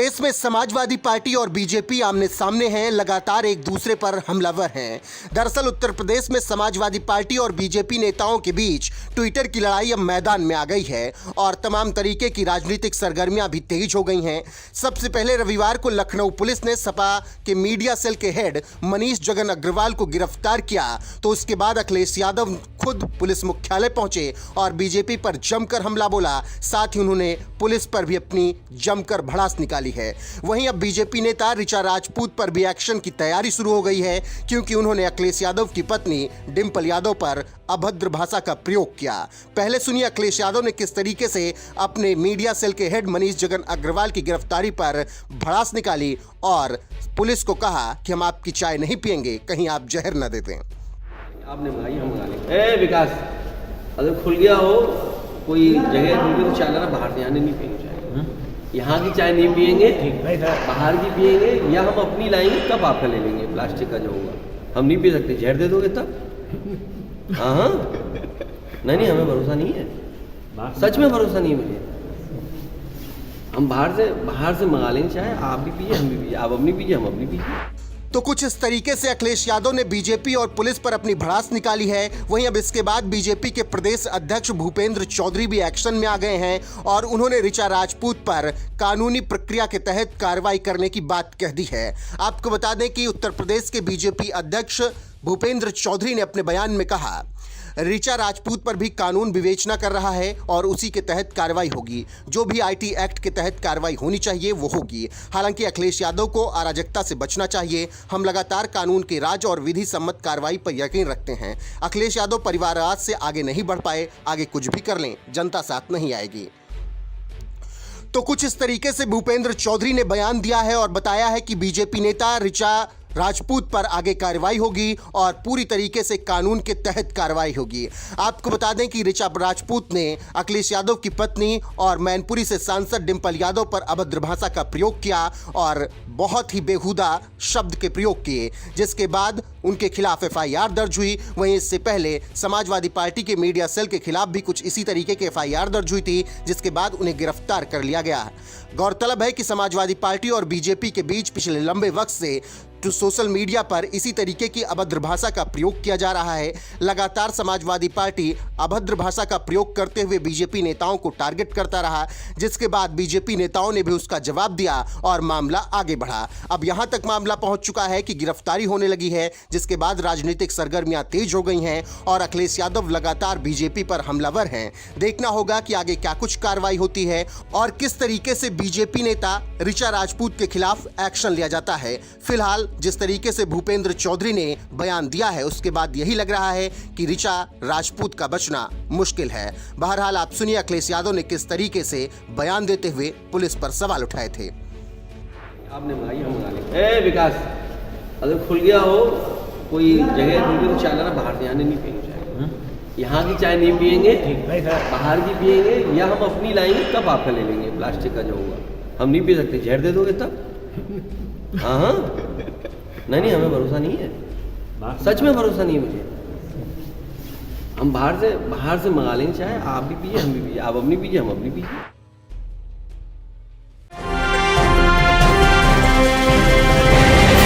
प्रदेश में समाजवादी पार्टी और बीजेपी आमने सामने हैं, लगातार एक दूसरे पर हमलावर हैं। दरअसल उत्तर प्रदेश में समाजवादी पार्टी और बीजेपी नेताओं के बीच ट्विटर की लड़ाई अब मैदान में आ गई है और तमाम तरीके की राजनीतिक सरगर्मियां भी तेज हो गई हैं। सबसे पहले रविवार को लखनऊ पुलिस ने सपा के मीडिया सेल के हेड मनीष जगन अग्रवाल को गिरफ्तार किया, तो उसके बाद अखिलेश यादव खुद पुलिस मुख्यालय पहुंचे और बीजेपी पर जमकर हमला बोला। साथ ही उन्होंने पुलिस पर भी अपनी जमकर भड़ास निकाली है। वहीं अब बीजेपी नेता ऋचा राजपूत पर भी एक्शन की तैयारी शुरू हो गई है, क्योंकि उन्होंने अखिलेश यादव की पत्नी डिंपल यादव पर अभद्र भाषा का प्रयोग किया। पहले सुनिए अखिलेश यादव ने किस तरीके से अपने मीडिया सेल के हेड मनीष जगन अग्रवाल की गिरफ्तारी पर भड़ास निकाली और पुलिस को कहा कि हम आपकी चाय नहीं पिएंगे, कहीं आप जहर न दे दें। आपने मंगाई हम मंगा लेंगे। ए विकास, अगर खुल गया हो कोई जगह खुल गई तो चाय लाना, बाहर से आने नहीं पिएंगे चाय। यहाँ की चाय नहीं पिएंगे, बाहर की पिएंगे, या हम अपनी लाएंगे तब आपका ले लेंगे। प्लास्टिक का जो होगा हम नहीं पी सकते। जहर दे दोगे तब? हाँ, नहीं हमें भरोसा नहीं है, सच में भरोसा नहीं है मुझे। हम बाहर से मंगा लेंगे चाय, आप भी पीजिए हम भी पीजिए, आप अपनी पीजिए हम अपनी पीजिए। तो कुछ इस तरीके से अखिलेश यादव ने बीजेपी और पुलिस पर अपनी भड़ास निकाली है। वहीं अब इसके बाद बीजेपी के प्रदेश अध्यक्ष भूपेंद्र चौधरी भी एक्शन में आ गए हैं और उन्होंने ऋचा राजपूत पर कानूनी प्रक्रिया के तहत कार्रवाई करने की बात कह दी है। आपको बता दें कि उत्तर प्रदेश के बीजेपी अध्यक्ष भूपेंद्र चौधरी ने अपने बयान में कहा, ऋचा राजपूत पर भी कानून विवेचना कर रहा है और उसी के तहत कार्रवाई होगी। जो भी आईटी एक्ट के तहत कार्रवाई होनी चाहिए वो होगी। हालांकि अखिलेश यादव को अराजकता से बचना चाहिए। हम लगातार कानून के राज और विधि सम्मत कार्रवाई पर यकीन रखते हैं। अखिलेश यादव परिवारवाद से आगे नहीं बढ़ पाए, आगे कुछ भी कर लें, जनता साथ नहीं आएगी। तो कुछ इस तरीके से भूपेंद्र चौधरी ने बयान दिया है और बताया है कि बीजेपी नेता ऋचा राजपूत पर आगे कार्रवाई होगी और पूरी तरीके से कानून के तहत कार्रवाई होगी। आपको बता दें कि ऋचा राजपूत ने अखिलेश यादव की पत्नी और मैनपुरी से सांसद डिंपल यादव पर अभद्र भाषा का प्रयोग किया और बहुत ही बेहुदा शब्द के प्रयोग किए, जिसके बाद उनके खिलाफ एफआईआर दर्ज हुई। वहीं इससे पहले समाजवादी पार्टी के मीडिया सेल के खिलाफ भी कुछ इसी तरीके की एफआईआर दर्ज हुई थी, जिसके बाद उन्हें गिरफ्तार कर लिया गया। गौरतलब है कि समाजवादी पार्टी और बीजेपी के बीच पिछले लंबे वक्त से जो सोशल मीडिया पर इसी तरीके की अभद्र भाषा का प्रयोग किया जा रहा है। लगातार समाजवादी पार्टी अभद्र भाषा का प्रयोग करते हुए बीजेपी नेताओं को टारगेट करता रहा, जिसके बाद बीजेपी नेताओं ने भी उसका जवाब दिया और मामला आगे बढ़ा। अब यहां तक मामला पहुंच चुका है कि गिरफ्तारी होने लगी है, जिसके बाद राजनीतिक सरगर्मियां तेज हो गई हैं और अखिलेश यादव लगातार बीजेपी पर हमलावर हैं। देखना होगा कि आगे क्या कुछ कार्रवाई होती है और किस तरीके से बीजेपी नेता ऋचा राजपूत के खिलाफ एक्शन लिया जाता है। फिलहाल जिस तरीके से भूपेंद्र चौधरी ने बयान दिया है, उसके बाद यही लग रहा है कि ऋचा राजपूत का बचना मुश्किल है। बहरहाल आप सुनिए अखिलेश यादव ने किस तरीके से बयान देते हुए पुलिस पर सवाल उठाए थे। आपने मंगाई हम मंगा लेंगे। ए विकास, अगर खुल गया हो कोई जगह खुल गई तो चाय लाना, बाहर से आने नहीं पिएंगे चाय। यहाँ की चाय नहीं पिएंगे, बाहर की पिएंगे, या हम अपनी लाएंगे तब आपका ले लेंगे। प्लास्टिक का जो होगा हम नहीं पी सकते। जहर दे दोगे तब? हाँ, नहीं हमें भरोसा नहीं है, सच में भरोसा नहीं है मुझे। हम बाहर से मंगा लेंगे चाय, आप भी पीजिए हम भी पीजिए, आप अपनी पीजिए हम अपनी पीजिए।